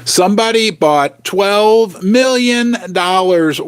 Somebody bought $12 million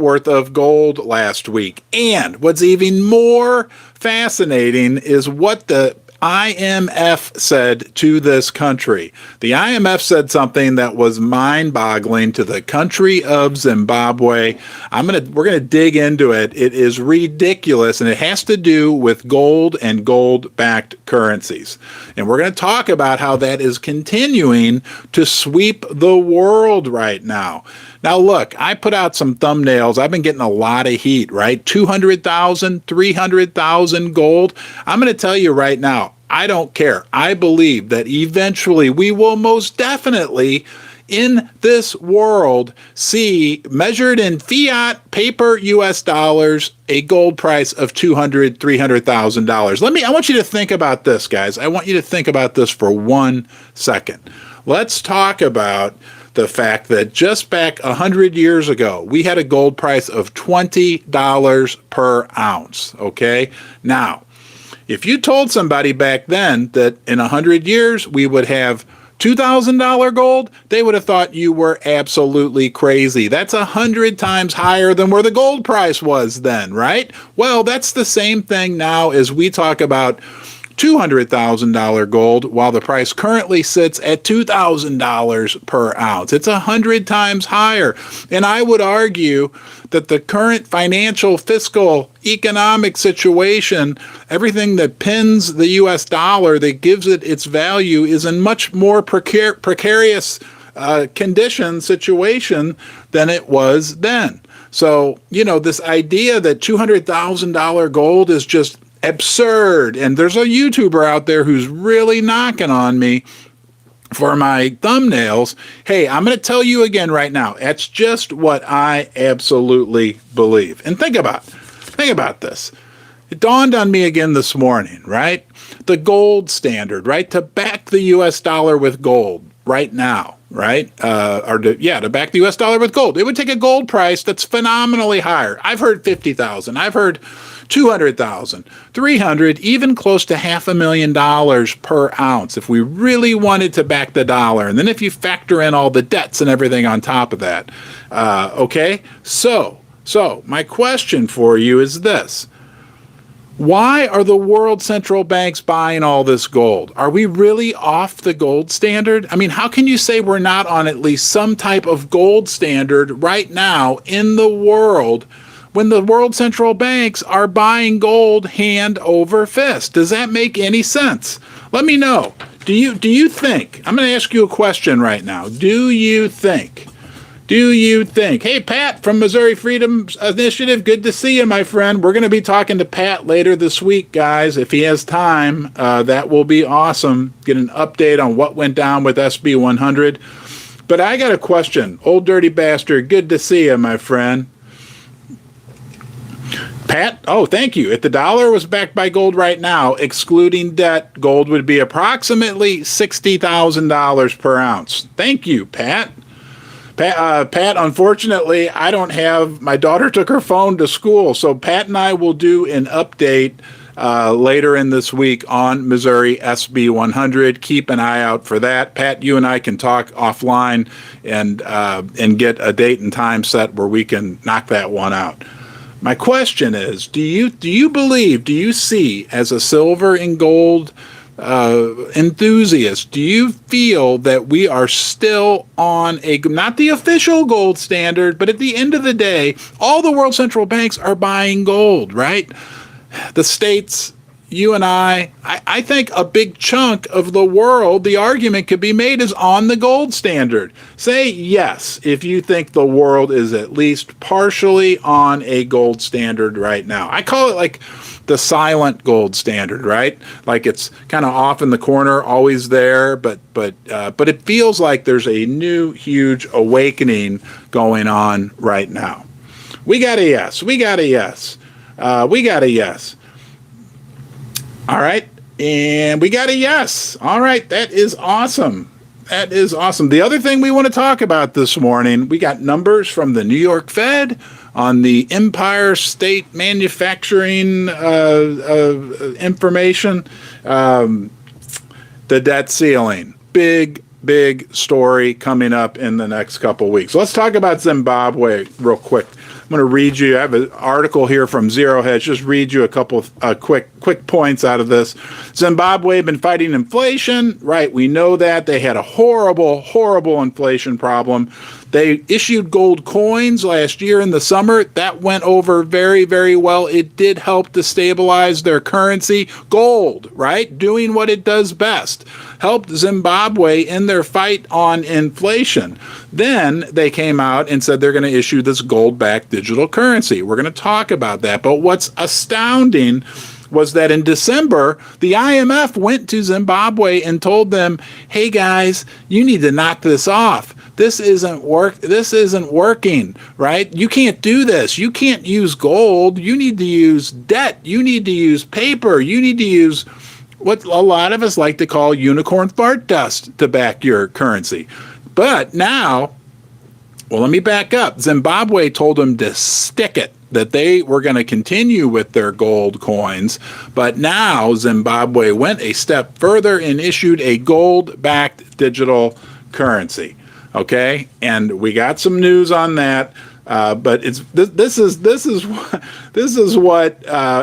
worth of gold last week. And what's even more fascinating is what the IMF said to this country. The IMF said something that was mind-boggling to the country of Zimbabwe. We're gonna dig into it. It is ridiculous, and it has to do with gold and gold-backed currencies. And we're going to talk about how that is continuing to sweep the world right now. Now, look, I put out some thumbnails. I've been getting a lot of heat, right? 200,000, 300,000 gold. I'm going to tell you right now, I don't care. I believe that eventually we will most definitely in this world see, measured in fiat paper US dollars, a gold price of $200,000, $300,000. I want you to think about this, guys. I want you to think about this for 1 second. Let's talk about the fact that just back 100 years ago, we had a gold price of $20 per ounce, okay? Now, if you told somebody back then that in 100 years we would have $2,000 gold, they would have thought you were absolutely crazy. That's 100 times higher than where the gold price was then, right? Well, that's the same thing now as we talk about $200,000 gold, while the price currently sits at $2,000 per ounce. It's 100 times higher. And I would argue that the current financial, fiscal, economic situation, everything that pins the US dollar, that gives it its value, is in much more precarious situation than it was then. So, this idea that $200,000 gold is just absurd. And there's a YouTuber out there who's really knocking on me for my thumbnails. Hey, I'm going to tell you again right now, that's just what I absolutely believe. And think about this. It dawned on me again this morning, right? The gold standard, right? To back the US dollar with gold right now, right? To back the US dollar with gold. It would take a gold price that's phenomenally higher. I've heard 50,000. I've heard 200,000, 300, even close to $500,000 per ounce if we really wanted to back the dollar. And then if you factor in all the debts and everything on top of that. Okay? So my question for you is this. Why are the world central banks buying all this gold? Are we really off the gold standard? I mean, how can you say we're not on at least some type of gold standard right now in the world when the world central banks are buying gold hand over fist? Does that make any sense? Let me know. Do you think, I'm going to ask you a question right now. Do you think, hey, Pat from Missouri Freedom Initiative, good to see you, my friend. We're going to be talking to Pat later this week, guys. If he has time, that will be awesome. Get an update on what went down with SB 100. But I got a question. Old dirty bastard, good to see you, my friend. Pat, thank you. If the dollar was backed by gold right now, excluding debt, gold would be approximately $60,000 per ounce. Thank you, Pat. Pat, unfortunately, I don't have, my daughter took her phone to school, so Pat and I will do an update later in this week on Missouri SB 100. Keep an eye out for that. Pat, you and I can talk offline and get a date and time set where we can knock that one out. My question is, do you see, as a silver and gold enthusiast, do you feel that we are still on not the official gold standard, but at the end of the day, all the world central banks are buying gold, right? The states, you and I think a big chunk of the world, the argument could be made, is on the gold standard. Say yes if you think the world is at least partially on a gold standard right now. I call it like the silent gold standard, right? Like it's kind of off in the corner, always there, but it feels like there's a new huge awakening going on right now. We got a yes. We got a yes. All right, and we got a yes. All right, that is awesome. That is awesome. The other thing we want to talk about this morning, we got numbers from the New York Fed on the Empire State Manufacturing information. The debt ceiling, big big story coming up in the next couple of weeks. Let's talk about Zimbabwe real quick. I'm going to read you. I have an article here from Zero Hedge. Just read you a couple of quick points out of this. Zimbabwe have been fighting inflation, right? We know that they had a horrible inflation problem. They issued gold coins last year in the summer. That went over very, very well. It did help to stabilize their currency. Gold, right? Doing what it does best. Helped Zimbabwe in their fight on inflation. Then they came out and said they're going to issue this gold-backed digital currency. We're going to talk about that. But what's astounding was that in December, the IMF went to Zimbabwe and told them, hey guys, you need to knock this off. This isn't working, right? You can't do this. You can't use gold. You need to use debt. You need to use paper. You need to use what a lot of us like to call unicorn fart dust to back your currency. But now, well, let me back up. Zimbabwe told them to stick it, that they were going to continue with their gold coins. But now Zimbabwe went a step further and issued a gold-backed digital currency. Okay, and we got some news on that, but this is what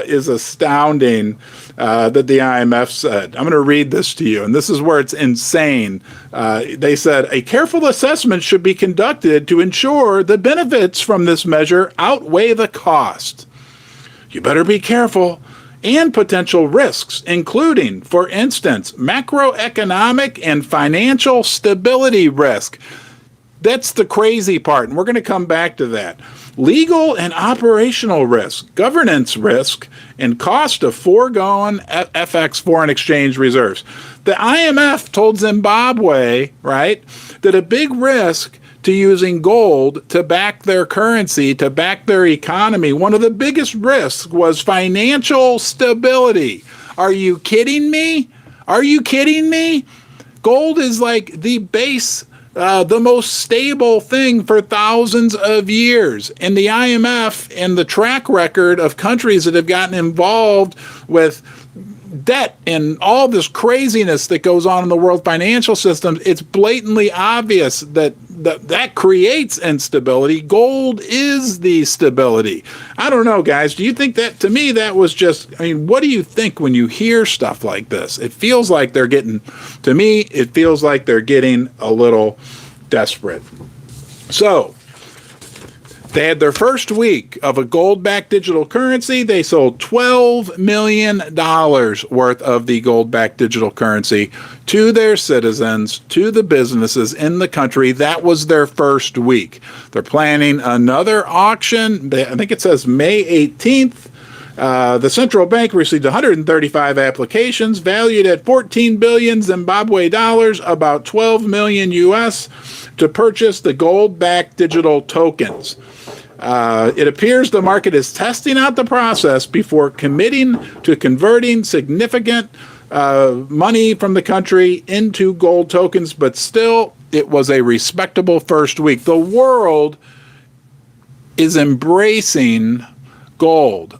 is astounding that the IMF said. I'm going to read this to you, and this is where it's insane. They said a careful assessment should be conducted to ensure the benefits from this measure outweigh the cost. You better be careful. And potential risks, including, for instance, macroeconomic and financial stability risk. That's the crazy part, and we're going to come back to that. Legal and operational risk, governance risk, and cost of foregone FX foreign exchange reserves. The IMF told Zimbabwe, right, that a big risk to using gold to back their currency, to back their economy, one of the biggest risks was financial stability. Are you kidding me? Are you kidding me? Gold is like the base, the most stable thing for thousands of years. And the IMF and the track record of countries that have gotten involved with debt and all this craziness that goes on in the world financial system, it's blatantly obvious that creates instability. Gold is the stability. I don't know, guys. Do you think that, to me, that was just, I mean, what do you think when you hear stuff like this? It feels like they're getting, to me, it feels like they're getting a little desperate. So, they had their first week of a gold-backed digital currency. They sold $12 million worth of the gold-backed digital currency to their citizens, to the businesses in the country. That was their first week. They're planning another auction. I think it says May 18th. The central bank received 135 applications valued at 14 billion Zimbabwe dollars, about 12 million US, to purchase the gold-backed digital tokens. It appears the market is testing out the process before committing to converting significant money from the country into gold tokens, but still, it was a respectable first week. The world is embracing gold.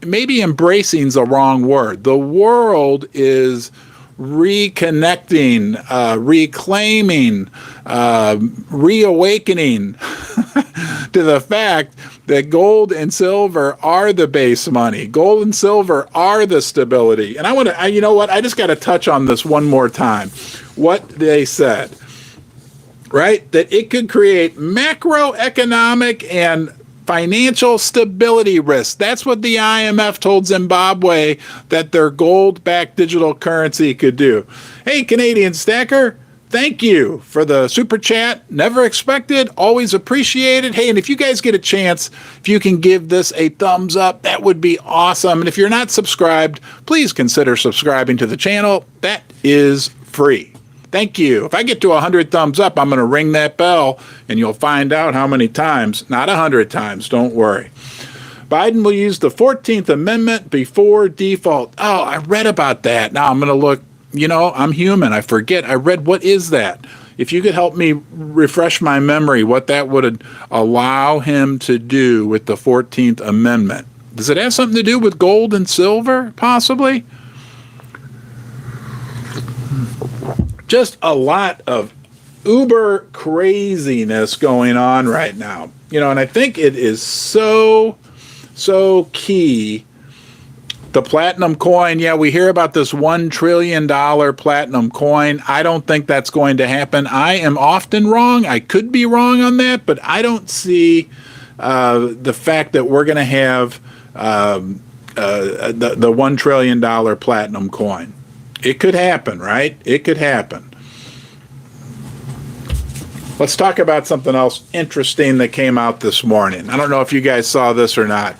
Maybe embracing is the wrong word. The world is reconnecting, reclaiming, reawakening to the fact that gold and silver are the base money. Gold and silver are the stability. And you know what? I just got to touch on this one more time. What they said, right? That it could create macroeconomic and financial stability risk. That's what the IMF told Zimbabwe that their gold-backed digital currency could do. Hey, Canadian Stacker, thank you for the super chat. Never expected, always appreciated. Hey, and if you guys get a chance, if you can give this a thumbs up, that would be awesome. And if you're not subscribed, please consider subscribing to the channel. That is free. Thank you. If I get to 100 thumbs up, I'm going to ring that bell, and you'll find out how many times. Not 100 times, don't worry. Biden will use the 14th Amendment before default. Oh, I read about that. Now I'm going to look. You know, I'm human. I forget. I read, what is that? If you could help me refresh my memory, what that would allow him to do with the 14th Amendment. Does it have something to do with gold and silver, possibly? Just a lot of uber craziness going on right now. And I think it is so key. The platinum coin, yeah, we hear about this $1 trillion platinum coin. I don't think that's going to happen. I am often wrong. I could be wrong on that, but I don't see the fact that we're going to have the $1 trillion platinum coin. It could happen, right? It could happen. Let's talk about something else interesting that came out this morning. I don't know if you guys saw this or not.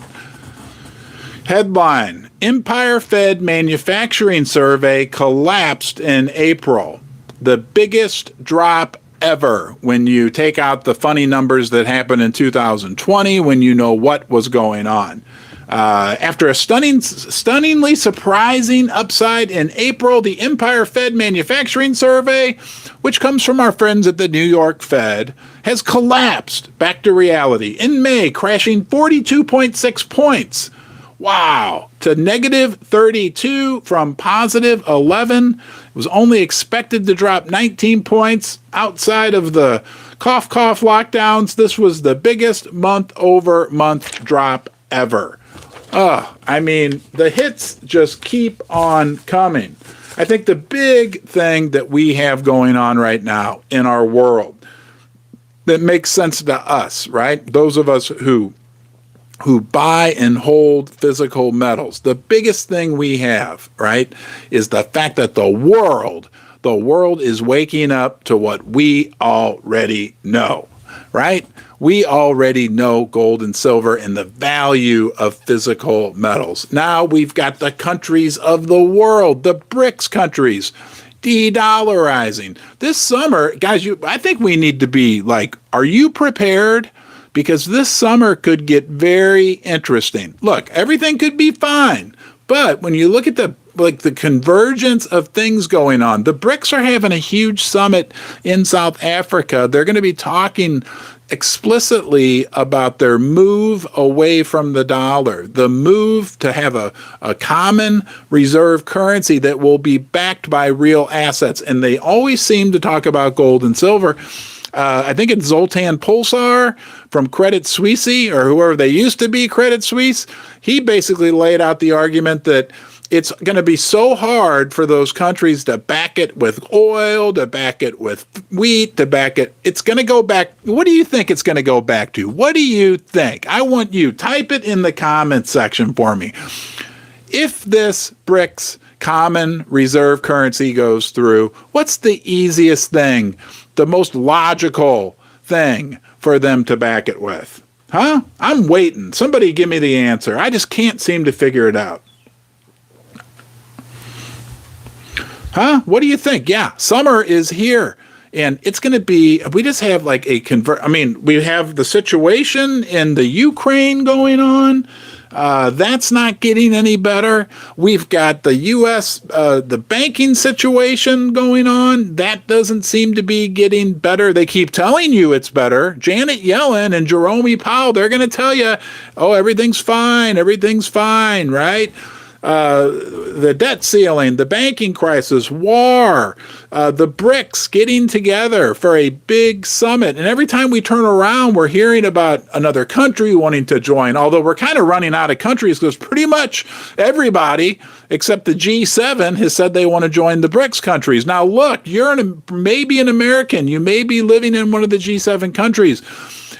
Headline: Empire Fed Manufacturing Survey collapsed in April. The biggest drop ever when you take out the funny numbers that happened in 2020 when you know what was going on. After a stunningly surprising upside in April, the Empire Fed Manufacturing Survey, which comes from our friends at the New York Fed, has collapsed back to reality in May, crashing 42.6 points. Wow, to negative 32 from positive 11. It was only expected to drop 19 points outside of the cough lockdowns. This was the biggest month-over-month drop ever. The hits just keep on coming. I think the big thing that we have going on right now in our world that makes sense to us, right? Those of us who buy and hold physical metals. The biggest thing we have, right, is the fact that the world is waking up to what we already know, right? We already know gold and silver and the value of physical metals. Now we've got the countries of the world, the BRICS countries, de-dollarizing. This summer, guys, I think we need to be like, are you prepared? Because this summer could get very interesting. Look, everything could be fine, but when you look at the convergence of things going on, the BRICS are having a huge summit in South Africa. They're going to be talking explicitly about their move away from the dollar, the move to have a common reserve currency that will be backed by real assets. And they always seem to talk about gold and silver. I think it's Zoltan Pulsar from Credit Suisse, or whoever they used to be, Credit Suisse. He basically laid out the argument that it's going to be so hard for those countries to back it with oil, to back it with wheat, to back it. It's going to go back. What do you think it's going to go back to? What do you think? I want you, type it in the comments section for me. If this BRICS common reserve currency goes through, what's the easiest thing, the most logical thing for them to back it with? Huh? I'm waiting. Somebody give me the answer. I just can't seem to figure it out. Huh? What do you think? Yeah, summer is here. And it's going to be, we just have like we have the situation in the Ukraine going on. That's not getting any better. We've got the U.S., the banking situation going on. That doesn't seem to be getting better. They keep telling you it's better. Janet Yellen and Jerome Powell, they're going to tell you, oh, everything's fine, right? The debt ceiling, the banking crisis, war, the BRICS getting together for a big summit. And every time we turn around, we're hearing about another country wanting to join, although we're kind of running out of countries because pretty much everybody except the G7 has said they want to join the BRICS countries. Now, look, you're maybe an American. You may be living in one of the G7 countries.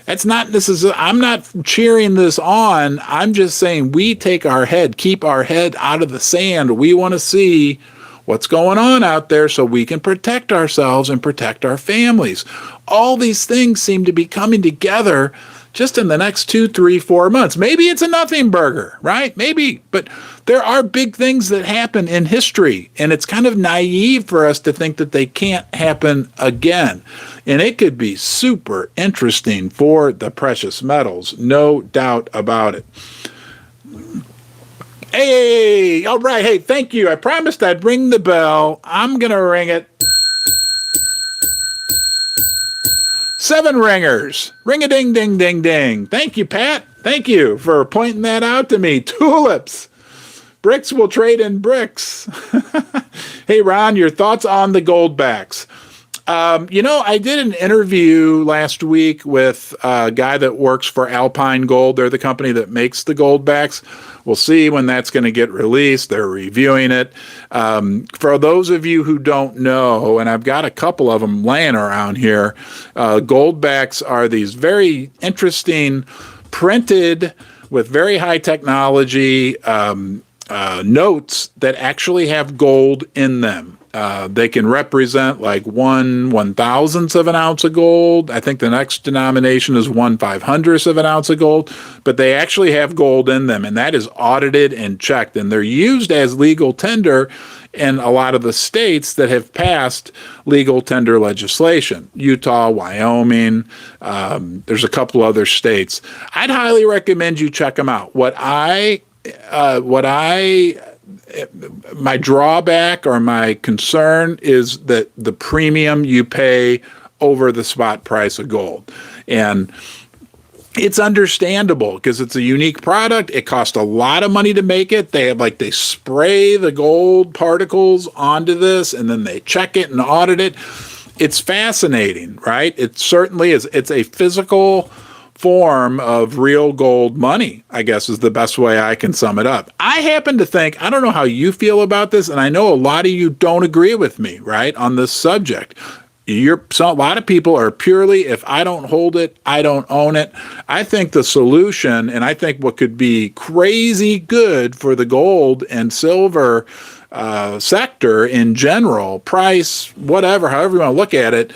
I'm not cheering this on. I'm just saying we keep our head out of the sand. We want to see what's going on out there so we can protect ourselves and protect our families. All these things seem to be coming together just in the next 2, 3, 4 months. Maybe it's a nothing burger, right? Maybe, but there are big things that happen in history, and it's kind of naive for us to think that they can't happen again. And it could be super interesting for the precious metals, no doubt about it. Hey, all right. Hey, thank you. I promised I'd ring the bell. I'm going to ring it. 7 ringers. Ring-a-ding, ding, ding, ding. Thank you, Pat. Thank you for pointing that out to me. Tulips. BRICS will trade in bricks. Hey, Ron, your thoughts on the gold backs? I did an interview last week with a guy that works for Alpine Gold. They're the company that makes the gold backs. We'll see when that's going to get released. They're reviewing it. For those of you who don't know, and I've got a couple of them laying around here, gold backs are these very interesting printed with very high technology notes that actually have gold in them. They can represent like 1/1000th of an ounce of gold. I think the next denomination is 1/500th of an ounce of gold, but they actually have gold in them, and that is audited and checked, and they're used as legal tender in a lot of the states that have passed legal tender legislation. Utah, Wyoming, there's a couple other states. I'd highly recommend you check them out. My drawback or my concern is that the premium you pay over the spot price of gold. And it's understandable because it's a unique product. It costs a lot of money to make it. They spray the gold particles onto this and then they check it and audit it. It's fascinating, right? It certainly is. It's a physical form of real gold money, I guess is the best way I can sum it up. I happen to think, I don't know how you feel about this, and I know a lot of you don't agree with me, right, on this subject. A lot of people are purely, if I don't hold it, I don't own it. I think the solution, and I think what could be crazy good for the gold and silver sector in general, price, whatever, however you want to look at it,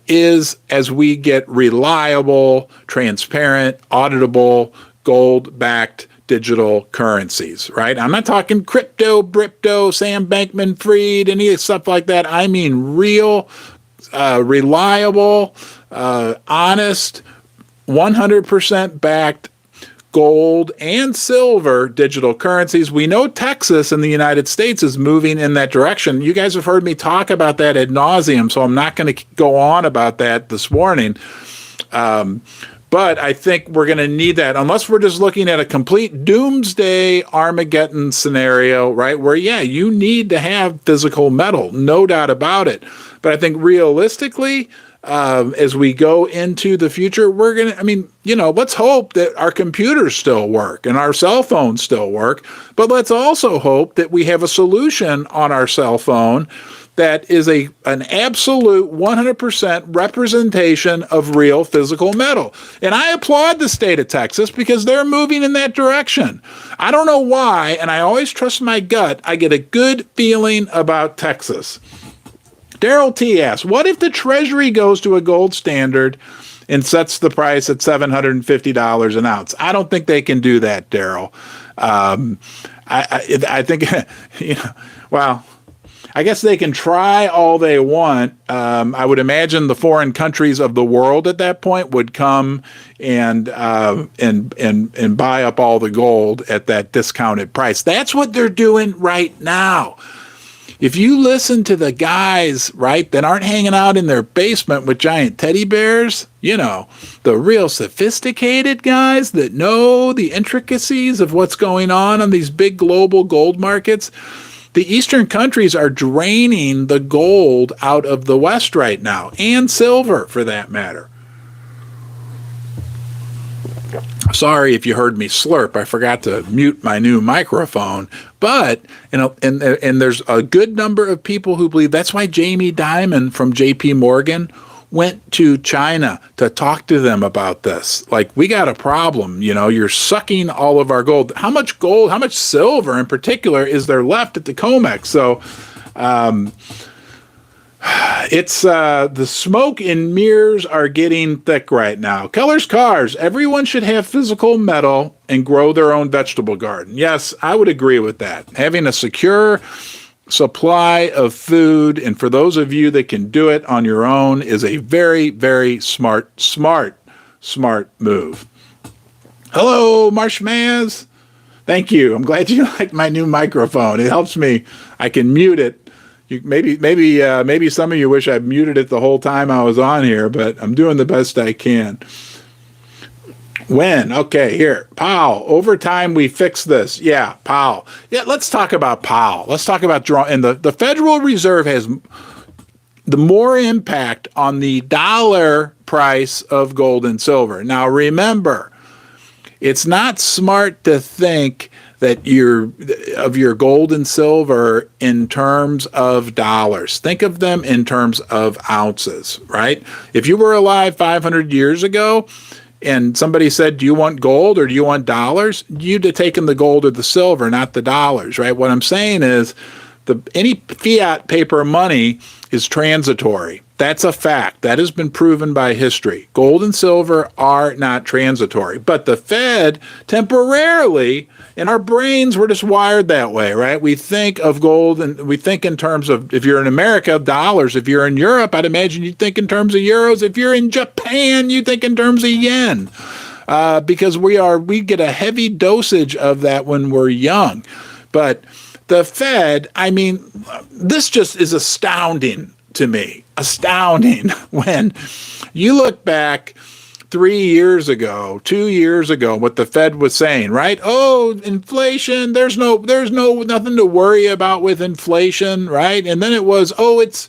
is as we get reliable, transparent, auditable, gold-backed digital currencies, right? I'm not talking crypto, Bripto, Sam Bankman-Fried, any stuff like that. I mean real, reliable, honest, 100% backed gold and silver digital currencies. We know Texas in the United States is moving in that direction. You guys have heard me talk about that ad nauseum, so I'm not going to go on about that this morning. But I think we're going to need that unless we're just looking at a complete doomsday Armageddon scenario, right? Where, yeah, you need to have physical metal, no doubt about it. But I think realistically, as we go into the future, let's hope that our computers still work and our cell phones still work, but let's also hope that we have a solution on our cell phone that is an absolute 100% representation of real physical metal. And I applaud the state of Texas because they're moving in that direction. I don't know why, and I always trust my gut. I get a good feeling about Texas. Daryl T. asks, what if the Treasury goes to a gold standard and sets the price at $750 an ounce? I don't think they can do that, Daryl. I think, I guess they can try all they want. I would imagine the foreign countries of the world at that point would come and buy up all the gold at that discounted price. That's what they're doing right now. If you listen to the guys, right, that aren't hanging out in their basement with giant teddy bears, the real sophisticated guys that know the intricacies of what's going on these big global gold markets, the Eastern countries are draining the gold out of the West right now, and silver for that matter. Sorry if you heard me slurp. I forgot to mute my new microphone. But, and there's a good number of people who believe that's why Jamie Dimon from JP Morgan went to China to talk to them about this. Like, we got a problem, you're sucking all of our gold. How much gold, how much silver in particular is there left at the COMEX? So, it's the smoke and mirrors are getting thick right now. Keller's Cars, everyone should have physical metal and grow their own vegetable garden. Yes, I would agree with that. Having a secure supply of food, and for those of you that can do it on your own, is a very, very smart move. Hello, Marshmaz. Thank you. I'm glad you like my new microphone. It helps me. I can mute it. Maybe some of you wish I muted it the whole time I was on here, but I'm doing the best I can. When? Okay, here. Powell. Over time, we fix this. Yeah, Powell. Yeah, let's talk about Powell. Let's talk about and the Federal Reserve has the more impact on the dollar price of gold and silver. Now remember, it's not smart to think that of your gold and silver in terms of dollars. Think of them in terms of ounces, right? If you were alive 500 years ago and somebody said, do you want gold or do you want dollars? You'd have taken the gold or the silver, not the dollars, right? What I'm saying is any fiat paper money is transitory. That's a fact. That has been proven by history. Gold and silver are not transitory. But the Fed temporarily, in our brains, we're just wired that way, right? We think of gold and we think in terms of, if you're in America, dollars. If you're in Europe, I'd imagine you think in terms of euros. If you're in Japan, you think in terms of yen. Because we get a heavy dosage of that when we're young. But the Fed, I mean, this just is astounding to me. Astounding when you look back 3 years ago, 2 years ago, what the Fed was saying, right? Oh, inflation, there's nothing to worry about with inflation, right? And then it was, oh, it's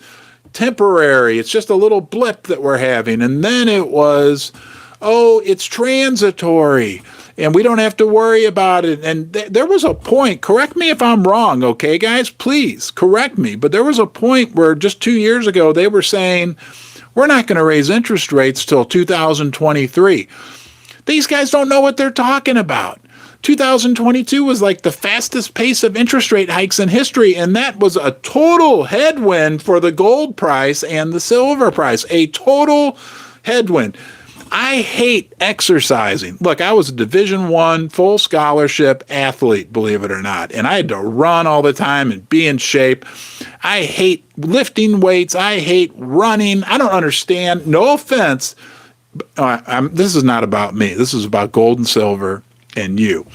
temporary. It's just a little blip that we're having. And then it was, oh, it's transitory and we don't have to worry about it. And there was a point, correct me if I'm wrong, okay, guys, please correct me. But there was a point where just 2 years ago, they were saying, we're not going to raise interest rates till 2023. These guys don't know what they're talking about. 2022 was like the fastest pace of interest rate hikes in history, and that was a total headwind for the gold price and the silver price, a total headwind. I hate exercising. Look, I was a Division I full scholarship athlete, believe it or not, and I had to run all the time and be in shape. I hate lifting weights. I hate running. I don't understand. No offense. This is not about me. This is about gold and silver and you.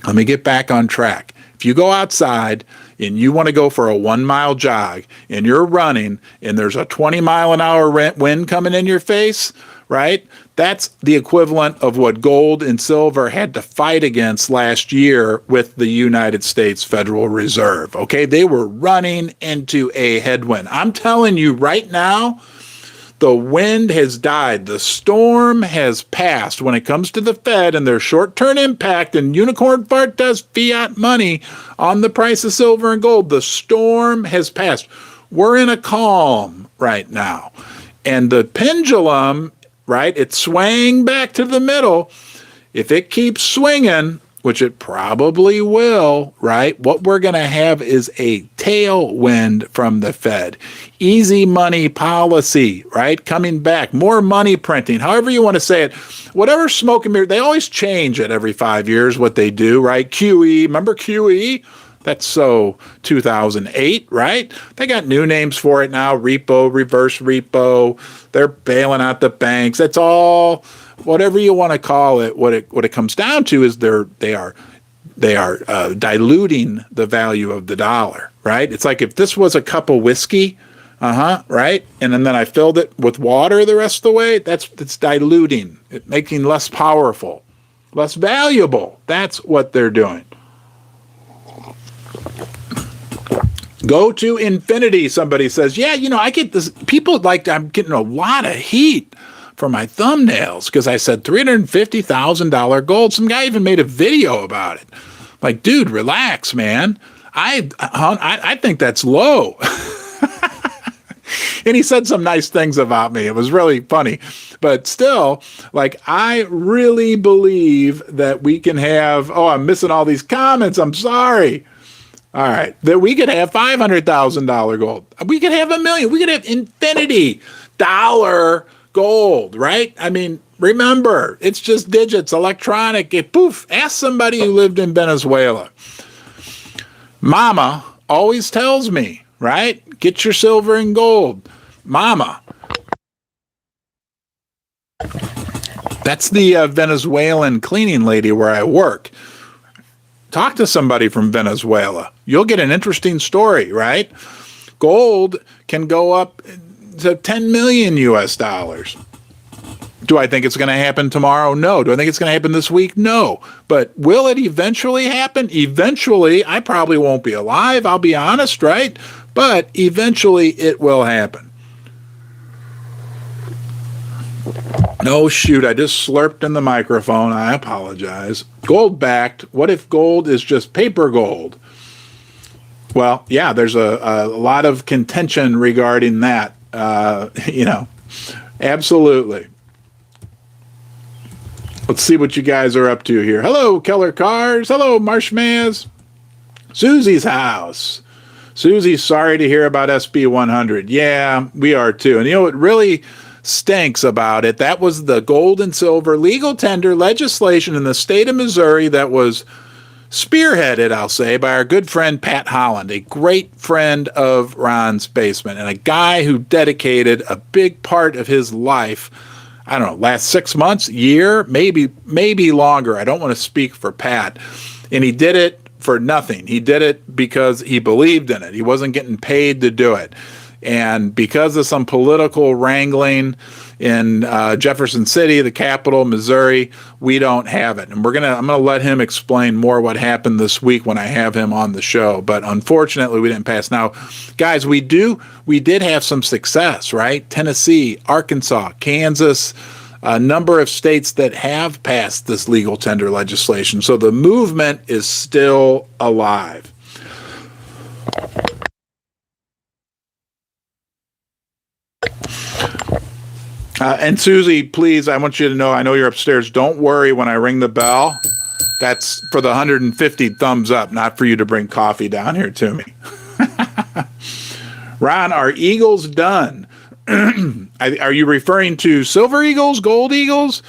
Let me get back on track. If you go outside and you want to go for a 1 mile jog and you're running and there's a 20-mile-an-hour wind coming in your face, right? That's the equivalent of what gold and silver had to fight against last year with the United States Federal Reserve. Okay, they were running into a headwind. I'm telling you right now, the wind has died. The storm has passed when it comes to the Fed and their short-term impact, and unicorn fart does fiat money on the price of silver and gold. The storm has passed. We're in a calm right now. And the pendulum, right, it's swaying back to the middle. If it keeps swinging, which it probably will, right, what we're going to have is a tailwind from the Fed. Easy money policy, right, coming back. More money printing, however you want to say it. Whatever smoke and mirror, they always change it every 5 years, what they do, right? QE, remember QE? That's so 2008, right? They got new names for it now, repo, reverse repo. They're bailing out the banks. That's all, whatever you want to call it. What it comes down to is they are diluting the value of the dollar, right? It's like if this was a cup of whiskey, right? And then I filled it with water the rest of the way, it's diluting, it making less powerful, less valuable. That's what they're doing. Go to infinity, somebody says. Yeah, I get this. People I'm getting a lot of heat for my thumbnails because I said $350,000 gold. Some guy even made a video about it. Like, dude, relax, man. I think that's low. And he said some nice things about me. It was really funny. But still, I really believe that we can have, I'm missing all these comments. I'm sorry. All right, that we could have $500,000 gold. We could have $1 million. We could have infinity dollar gold, right? I mean, remember, it's just digits, electronic. Poof. Ask somebody who lived in Venezuela. Mama always tells me, right? Get your silver and gold. Mama. That's the Venezuelan cleaning lady where I work. Talk to somebody from Venezuela. You'll get an interesting story, right? Gold can go up to 10 million US dollars. Do I think it's going to happen tomorrow? No. Do I think it's going to happen this week? No. But will it eventually happen? Eventually. I probably won't be alive, I'll be honest, right? But eventually it will happen. No, shoot, I just slurped in the microphone. I apologize. Gold backed. What if gold is just paper gold? Well, yeah, there's a lot of contention regarding that. Absolutely. Let's see what you guys are up to here. Hello, Keller Cars. Hello, Marshmaz. Susie's house. Susie's sorry to hear about SB 100. Yeah, we are too. And it really stinks about it. That was the gold and silver legal tender legislation in the state of Missouri that was spearheaded, I'll say, by our good friend Pat Holland, a great friend of Ron's Basement, and a guy who dedicated a big part of his life, I don't know, last 6 months, year, maybe longer. I don't want to speak for Pat. And he did it for nothing. He did it because he believed in it. He wasn't getting paid to do it. And because of some political wrangling in Jefferson City, the capital, Missouri, we don't have it. And I'm gonna let him explain more what happened this week when I have him on the show. But unfortunately, we didn't pass. Now, guys, we did have some success, right? Tennessee, Arkansas, Kansas, a number of states that have passed this legal tender legislation. So the movement is still alive. And Susie, please, I want you to know, I know you're upstairs. Don't worry when I ring the bell. That's for the 150 thumbs up, not for you to bring coffee down here to me. Ron, are eagles done? Are you referring to silver eagles, gold eagles?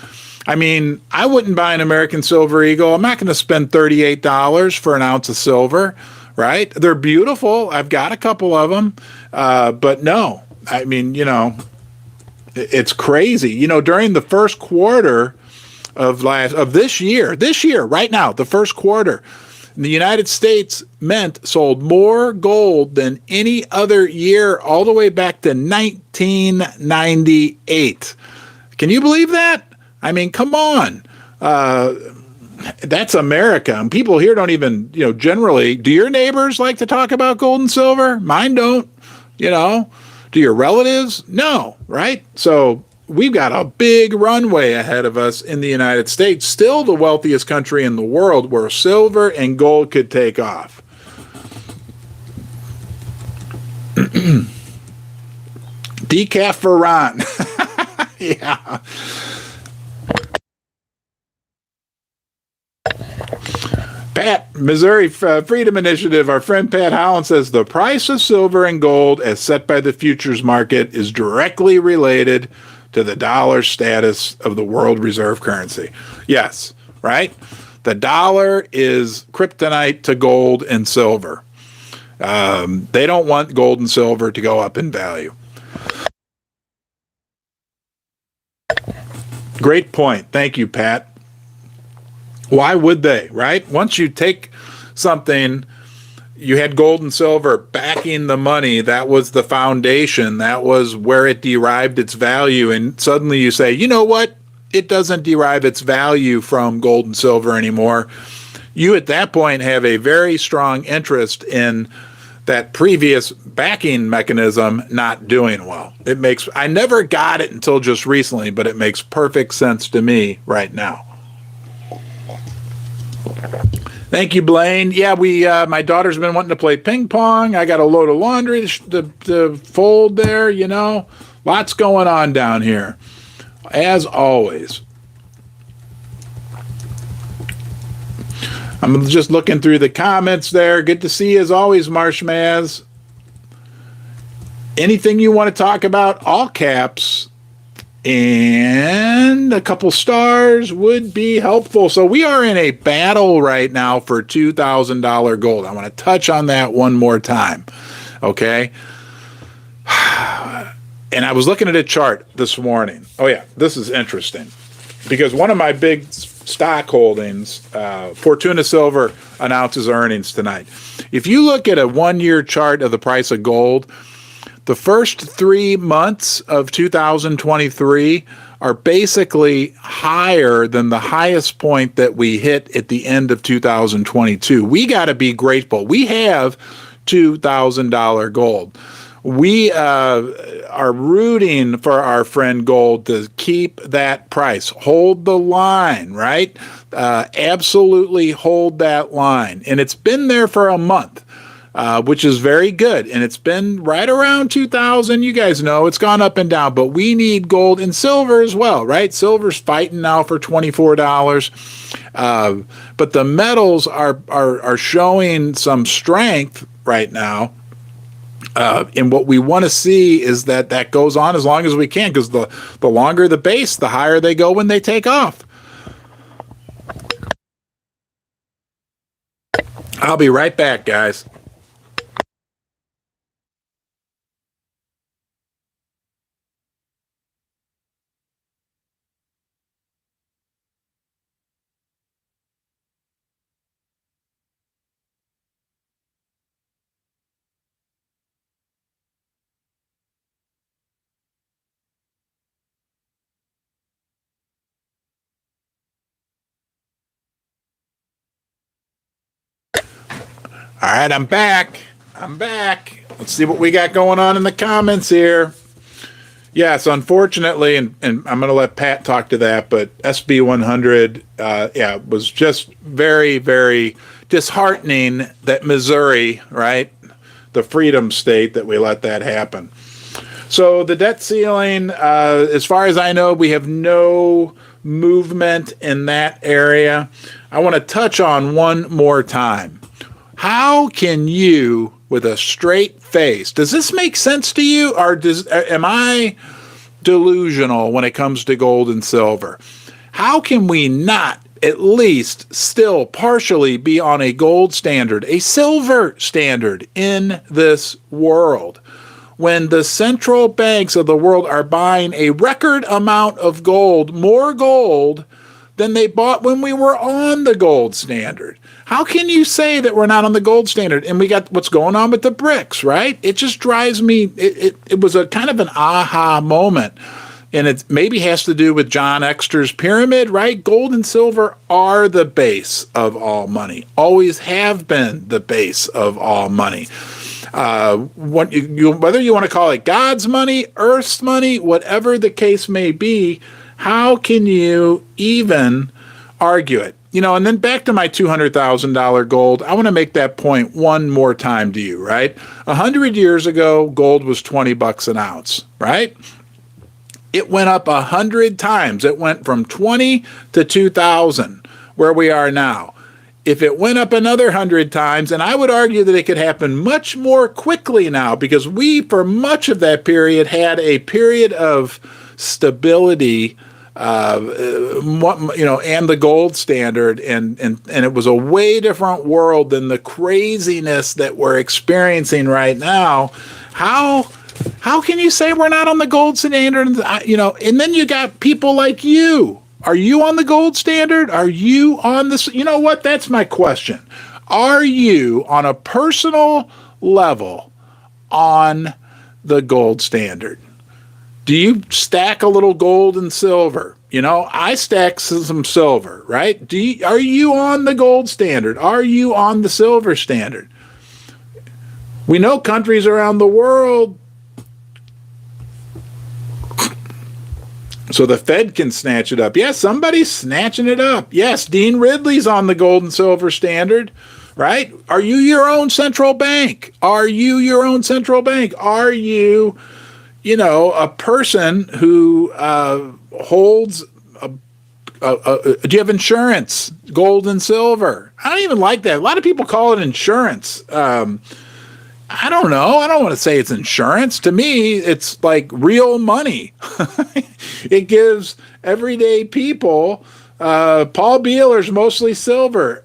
I mean, I wouldn't buy an American silver eagle. I'm not going to spend $38 for an ounce of silver, right? They're beautiful. I've got a couple of them. But no, I mean, it's crazy. During the first quarter of this year, right now, the first quarter, the United States sold more gold than any other year all the way back to 1998. Can you believe that? I mean, come on. That's America. And people here don't even, generally, do your neighbors like to talk about gold and silver? Mine don't, Do your relatives? No, right? So we've got a big runway ahead of us in the United States, still the wealthiest country in the world, where silver and gold could take off. Decaf for Ron. Yeah. Pat, Missouri Freedom Initiative, our friend Pat Holland says the price of silver and gold as set by the futures market is directly related to the dollar status of the world reserve currency. Yes, right? The dollar is kryptonite to gold and silver. They don't want gold and silver to go up in value. Great point. Thank you, Pat. Why would they, right? Once you take something, you had gold and silver backing the money. That was the foundation. That was where it derived its value. And suddenly you say, you know what? It doesn't derive its value from gold and silver anymore. You at that point have a very strong interest in that previous backing mechanism not doing well. I never got it until just recently, but it makes perfect sense to me right now. Thank you, Blaine. Yeah, my daughter's been wanting to play ping pong. I got a load of laundry to fold there, Lots going on down here, as always. I'm just looking through the comments there. Good to see you as always, Marshmaz. Anything you want to talk about, all caps, and a couple stars would be helpful. So we are in a battle right now for $2,000 gold. I want to touch on that one more time. Okay. And I was looking at a chart this morning. Oh yeah, this is interesting because one of my big stock holdings, Fortuna Silver, announces earnings tonight. If you look at a 1-year chart of the price of gold, the first 3 months of 2023 are basically higher than the highest point that we hit at the end of 2022. We got to be grateful. We have $2,000 gold. We are rooting for our friend gold to keep that price, hold the line, right? Absolutely hold that line. And it's been there for a month. Which is very good. And it's been right around 2000. You guys know it's gone up and down, but we need gold and silver as well, right? Silver's fighting now for $24. But the metals are showing some strength right now. And what we want to see is that goes on as long as we can, because the longer the base, the higher they go when they take off. I'll be right back, guys. All right, I'm back. I'm back. Let's see what we got going on in the comments here. Yes, unfortunately, and I'm going to let Pat talk to that, but SB 100, was just very, very disheartening that Missouri, right, the freedom state, that we let that happen. So the debt ceiling, as far as I know, we have no movement in that area. I want to touch on one more time. How can you, with a straight face, does this make sense to you, or am I delusional when it comes to gold and silver? How can we not at least still partially be on a gold standard, a silver standard in this world, when the central banks of the world are buying a record amount of gold, more gold than they bought when we were on the gold standard? How can you say that we're not on the gold standard? And we got what's going on with the BRICS, right? It just drives me. It was a kind of an aha moment. And it maybe has to do with John Exter's pyramid, right? Gold and silver are the base of all money, always have been the base of all money. Whether you want to call it God's money, Earth's money, whatever the case may be, how can you even argue it? And then back to my $200,000 gold, I want to make that point one more time to you, right? 100 years ago, gold was $20 an ounce, right? It went up 100 times. It went from 20 to 2,000, where we are now. If it went up another 100 times, and I would argue that it could happen much more quickly now, because we, for much of that period, had a period of stability, and the gold standard, and it was a way different world than the craziness that we're experiencing right now. How can you say we're not on the gold standard? And then you got people like you. Are you on the gold standard? Are you on this? You know what? That's my question. Are you on a personal level on the gold standard? Do you stack a little gold and silver? I stack some silver, right? Are you on the gold standard? Are you on the silver standard? We know countries around the world, so the Fed can snatch it up. Yes, somebody's snatching it up. Yes, Dean Ridley's on the gold and silver standard, right? Are you your own central bank? Are you your own central bank? Are you, a person who holds do you have insurance, gold and silver? I don't even like that. A lot of people call it insurance. I don't know. I don't want to say it's insurance. To me, it's like real money. It gives everyday people, Paul Beeler's mostly silver,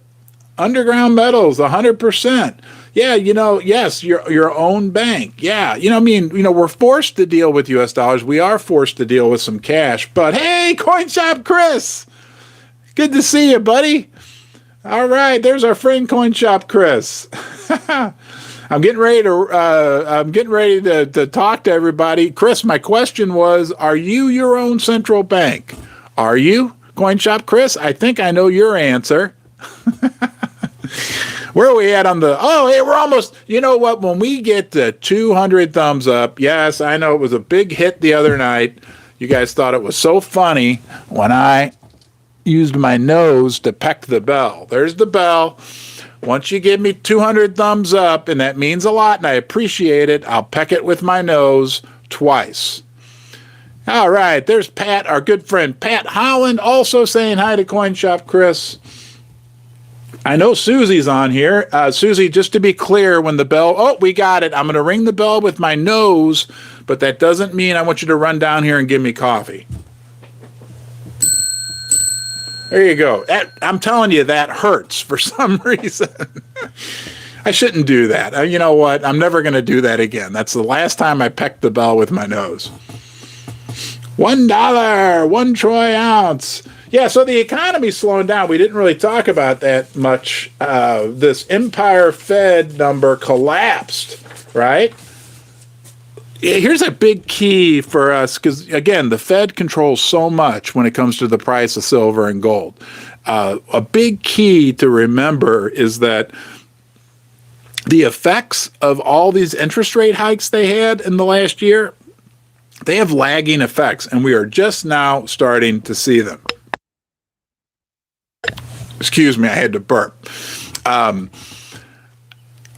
underground metals, 100%. Yeah, yes, your own bank. Yeah, we're forced to deal with U.S. dollars. We are forced to deal with some cash. But hey, Coin Shop Chris, good to see you, buddy. All right, there's our friend Coin Shop Chris. I'm getting ready to talk to everybody. Chris, my question was, are you your own central bank? Are you, Coin Shop Chris? I think I know your answer. Where are we at on the, oh, hey, we're almost, you know what, when we get to 200 thumbs up, yes, I know it was a big hit the other night. You guys thought it was so funny when I used my nose to peck the bell. There's the bell. Once you give me 200 thumbs up, and that means a lot, and I appreciate it, I'll peck it with my nose twice. All right, there's Pat, our good friend Pat Holland, also saying hi to Coin Shop Chris. I know Susie's on here. Susie, just to be clear, when the bell, oh, we got it. I'm going to ring the bell with my nose, but that doesn't mean I want you to run down here and give me coffee. There you go. I'm telling you, that hurts for some reason. I shouldn't do that. You know what? I'm never going to do that again. That's the last time I pecked the bell with my nose. $1, 1 troy ounce. Yeah, so the economy's slowing down. We didn't really talk about that much. This Empire Fed number collapsed, right? Here's a big key for us, because, again, the Fed controls so much when it comes to the price of silver and gold. A big key to remember is that the effects of all these interest rate hikes they had in the last year, they have lagging effects, and we are just now starting to see them. Excuse me, I had to burp.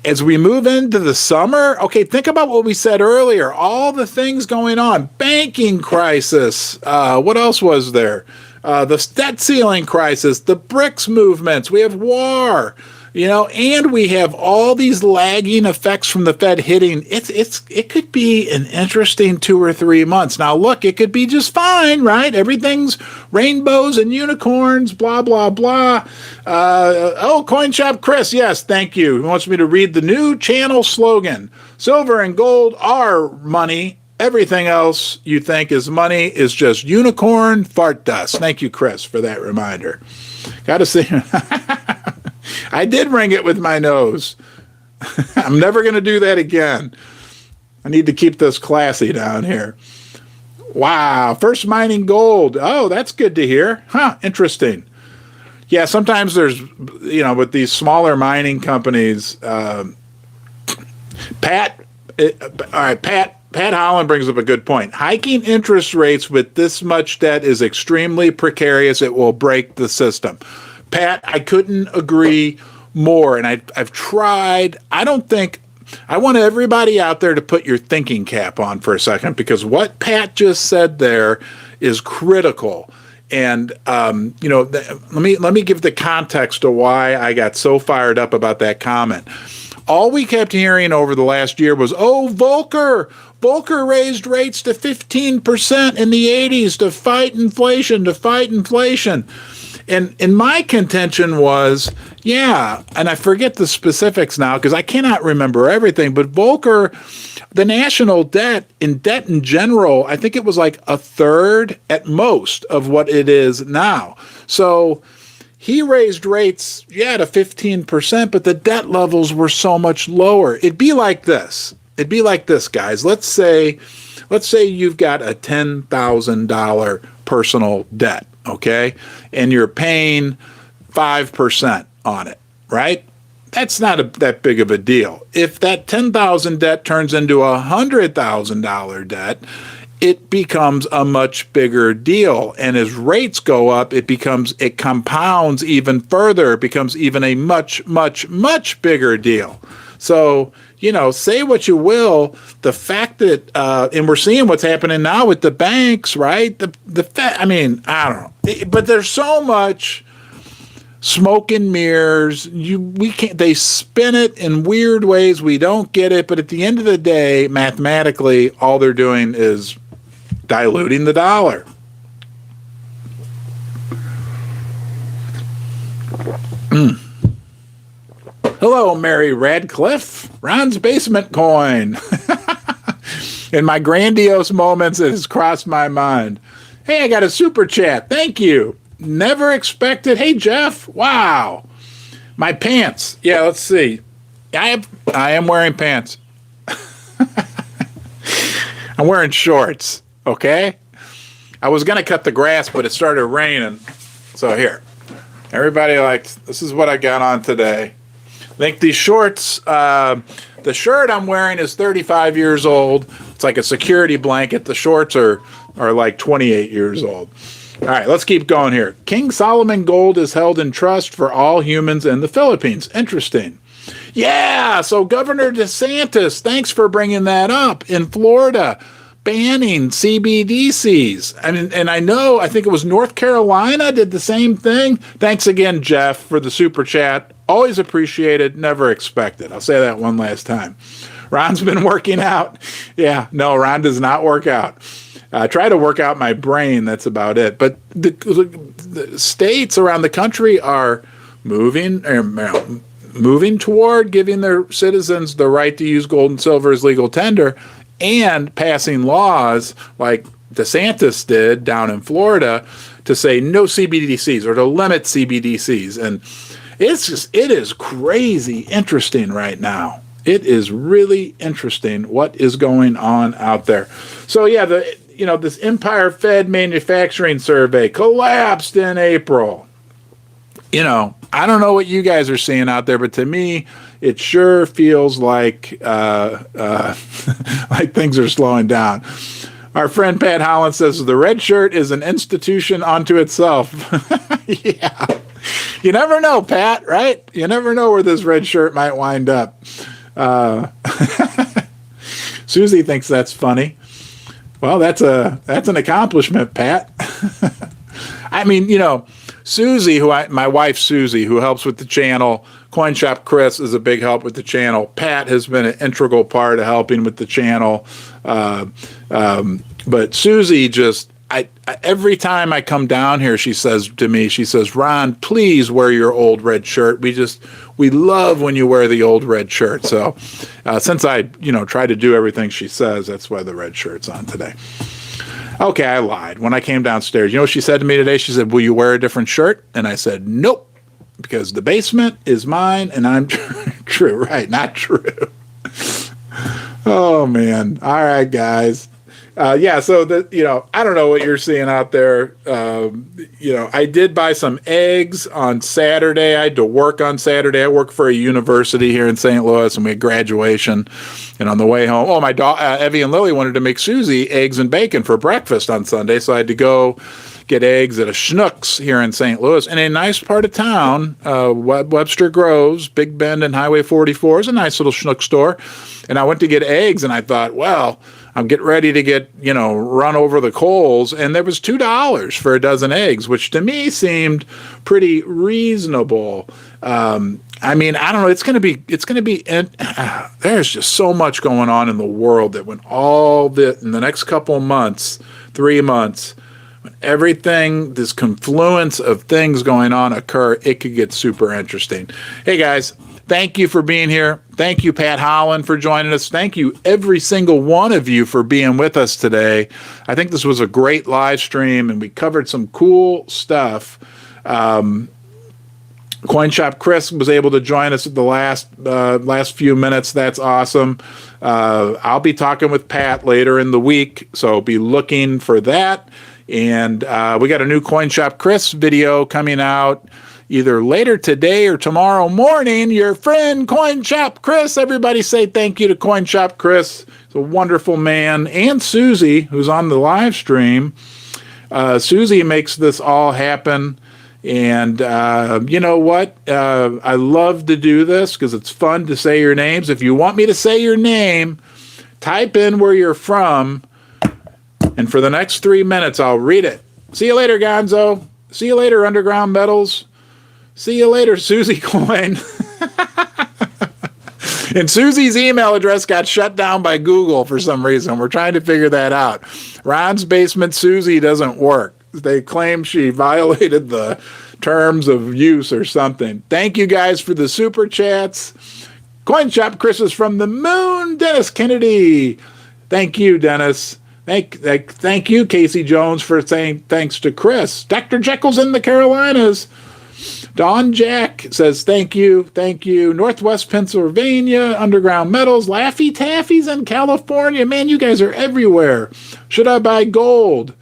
As we move into the summer, okay, think about what we said earlier. All the things going on. Banking crisis. What else was there? The debt ceiling crisis. The BRICS movements. We have war. And we have all these lagging effects from the Fed hitting. It could be an interesting 2 or 3 months. Now, look, it could be just fine, right? Everything's rainbows and unicorns, blah, blah, blah. Coin Shop Chris, yes, thank you. He wants me to read the new channel slogan. Silver and gold are money. Everything else you think is money is just unicorn fart dust. Thank you, Chris, for that reminder. Got to see. I did ring it with my nose. I'm never going to do that again. I need to keep this classy down here. Wow. First mining gold. Oh, that's good to hear. Huh. Interesting. Yeah, sometimes there's, with these smaller mining companies, Pat Holland brings up a good point. Hiking interest rates with this much debt is extremely precarious. It will break the system. Pat, I couldn't agree more, and I've tried. I want everybody out there to put your thinking cap on for a second, because what Pat just said there is critical. And let me give the context to why I got so fired up about that comment. All we kept hearing over the last year was, Volcker raised rates to 15% in the 80s to fight inflation. And my contention was, and I forget the specifics now because I cannot remember everything, but Volcker, the national debt in general, I think it was like a third at most of what it is now. So he raised rates, to 15%, but the debt levels were so much lower. It'd be like this, guys. Let's say you've got a $10,000 personal debt. Okay, and you're paying 5% on it, right? That's not that big of a deal. If that $10,000 debt turns into a $100,000 debt, it becomes a much bigger deal. And as rates go up, it compounds even further. It becomes even a much, much, much bigger deal. So, say what you will, the fact that, and we're seeing what's happening now with the banks, right? The Fed, I don't know. But there's so much smoke and mirrors. They spin it in weird ways. We don't get it. But at the end of the day, mathematically, all they're doing is diluting the dollar. Hello, Mary Radcliffe. Ron's Basement Coin. In my grandiose moments, it has crossed my mind. Hey, I got a super chat. Thank you. Never expected. Hey, Jeff. Wow. My pants. Yeah, let's see. I am wearing pants. I'm wearing shorts. Okay? I was going to cut the grass, but it started raining. So here. Everybody this is what I got on today. think these shorts, the shirt I'm wearing is 35 years old. It's like a security blanket. The shorts are like 28 years old. All right, let's keep going here. King Solomon gold is held in trust for all humans in the Philippines. Interesting. Yeah, so Governor DeSantis, thanks for bringing that up. In Florida, banning CBDCs. And I think it was North Carolina did the same thing. Thanks again, Jeff, for the super chat. Always appreciated, never expected. I'll say that one last time. Ron's been working out. Yeah, no, Ron does not work out. Try to work out my brain. That's about it. But the states around the country are moving toward giving their citizens the right to use gold and silver as legal tender and passing laws like DeSantis did down in Florida to say no CBDCs or to limit CBDCs. And it is crazy interesting right now. It is really interesting what is going on out there. So yeah, this Empire Fed Manufacturing Survey collapsed in April. I don't know what you guys are seeing out there, but to me, it sure feels like like things are slowing down. Our friend Pat Holland says the red shirt is an institution unto itself. Yeah. You never know, Pat, right? You never know where this red shirt might wind up. Susie thinks that's funny. Well, that's an accomplishment, Pat. I mean, Susie, my wife Susie, who helps with the channel. Coin Shop Chris is a big help with the channel. Pat has been an integral part of helping with the channel. But Susie just, every time I come down here, she says to me, Ron, please wear your old red shirt. We love when you wear the old red shirt. So since I, try to do everything she says, that's why the red shirt's on today. Okay, I lied. When I came downstairs, what she said to me today? She said, will you wear a different shirt? And I said, nope, because the basement is mine and I'm true, right? Not true. Oh, man. All right, guys. So I don't know what you're seeing out there. I did buy some eggs on Saturday. I had to work on Saturday. I work for a university here in St. Louis, and we had graduation. And on the way home, my daughter, Evie and Lily wanted to make Susie eggs and bacon for breakfast on Sunday, so I had to go get eggs at a Schnucks here in St. Louis. In a nice part of town, Webster Groves, Big Bend, and Highway 44 is a nice little Schnuck store. And I went to get eggs, and I thought, well, I'm getting ready to get, run over the coals. And there was $2 for a dozen eggs, which to me seemed pretty reasonable. I don't know. It's going to be, there's just so much going on in the world that when in the next couple of months, 3 months, when everything, this confluence of things going on occur, it could get super interesting. Hey guys, thank you for being here. Thank you, Pat Holland, for joining us. Thank you, every single one of you, for being with us today. I think this was a great live stream, and we covered some cool stuff. Coin Shop Chris was able to join us at the last few minutes. That's awesome. I'll be talking with Pat later in the week, so be looking for that. And we got a new Coin Shop Chris video coming out either later today or tomorrow morning. Your friend Coin Shop Chris. Everybody say thank you to Coin Shop Chris. He's a wonderful man. And Susie, who's on the live stream. Susie makes this all happen. And you know what? I love to do this because it's fun to say your names. If you want me to say your name, type in where you're from. And for the next 3 minutes, I'll read it. See you later, Gonzo. See you later, Underground Metals. See you later, Susie Coin. And Susie's email address got shut down by Google for some reason. We're trying to figure that out. Ron's Basement Susie doesn't work. They claim she violated the terms of use or something. Thank you guys for the super chats. Coin Shop Chris is from the moon. Dennis Kennedy. Thank you, Dennis. Thank you, Casey Jones, for saying thanks to Chris. Dr. Jekyll's in the Carolinas. Don Jack says thank you. Northwest Pennsylvania, Underground Metals, Laffy Taffy's in California. Man, you guys are everywhere. Should I buy gold?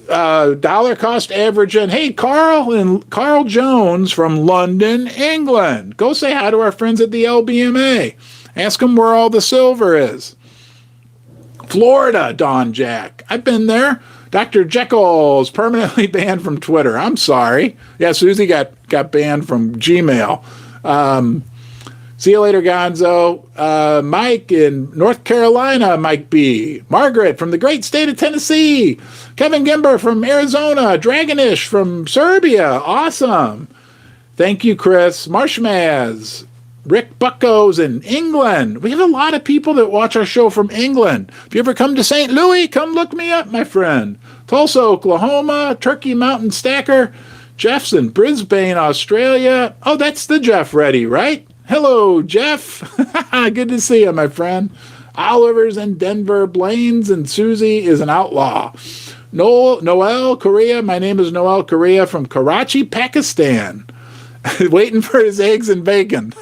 dollar cost average. And hey, Carl Jones from London, England. Go say hi to our friends at the LBMA. Ask them where all the silver is. Florida, Don Jack. I've been there. Dr. Jekyll's permanently banned from Twitter. I'm sorry. Yeah, Susie got banned from Gmail. See you later, Gonzo. Mike in North Carolina, Mike B. Margaret from the great state of Tennessee. Kevin Gimber from Arizona. Dragonish from Serbia. Awesome. Thank you, Chris. Marshmaz. Rick Buckos in England. We have a lot of people that watch our show from England. If you ever come to St. Louis, come look me up, my friend. Tulsa, Oklahoma. Turkey Mountain Stacker. Jeff's in Brisbane, Australia. Oh, that's the Jeff Reddy, right? Hello, Jeff. Good to see you, my friend. Oliver's in Denver. Blaine's and Susie is an outlaw. Noel Korea. My name is Noel Korea from Karachi, Pakistan. Waiting for his eggs and bacon.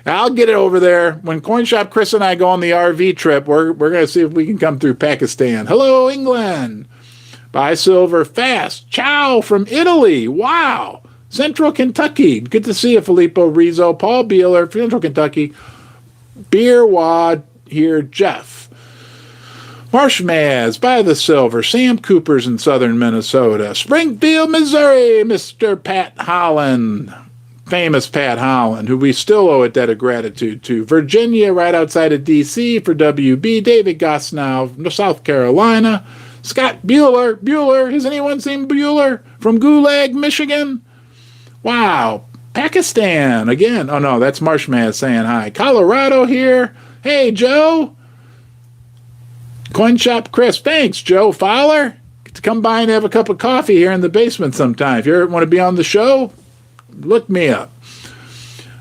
I'll get it over there. When Coin Shop Chris and I go on the RV trip, we're going to see if we can come through Pakistan. Hello, England. Buy silver fast. Ciao from Italy. Wow. Central Kentucky. Good to see you, Filippo Rizzo. Paul Beeler, Central Kentucky. Beer Wad here, Jeff. Marshmaz, buy the silver. Sam Cooper's in southern Minnesota. Springfield, Missouri, Mr. Pat Holland. Famous Pat Holland, who we still owe a debt of gratitude to. Virginia, right outside of D.C. for WB. David Gosnow, South Carolina. Scott Bueller. Has anyone seen Bueller? From Gulag, Michigan. Wow. Pakistan, again. Oh, no, that's Marshmaz saying hi. Colorado here. Hey, Joe. Coin Shop Chris. Thanks, Joe Fowler. Get to come by and have a cup of coffee here in the basement sometime. If you ever want to be on the show, look me up.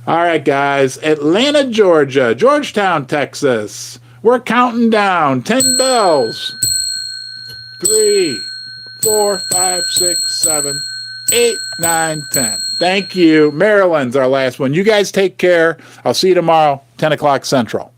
All right, guys. Atlanta, Georgia. Georgetown, Texas. We're counting down. 10 bells. 3, 4, 5, 6, 7, 8, 9, 10. Thank you. Maryland's our last one. You guys take care. I'll see you tomorrow, 10 o'clock Central.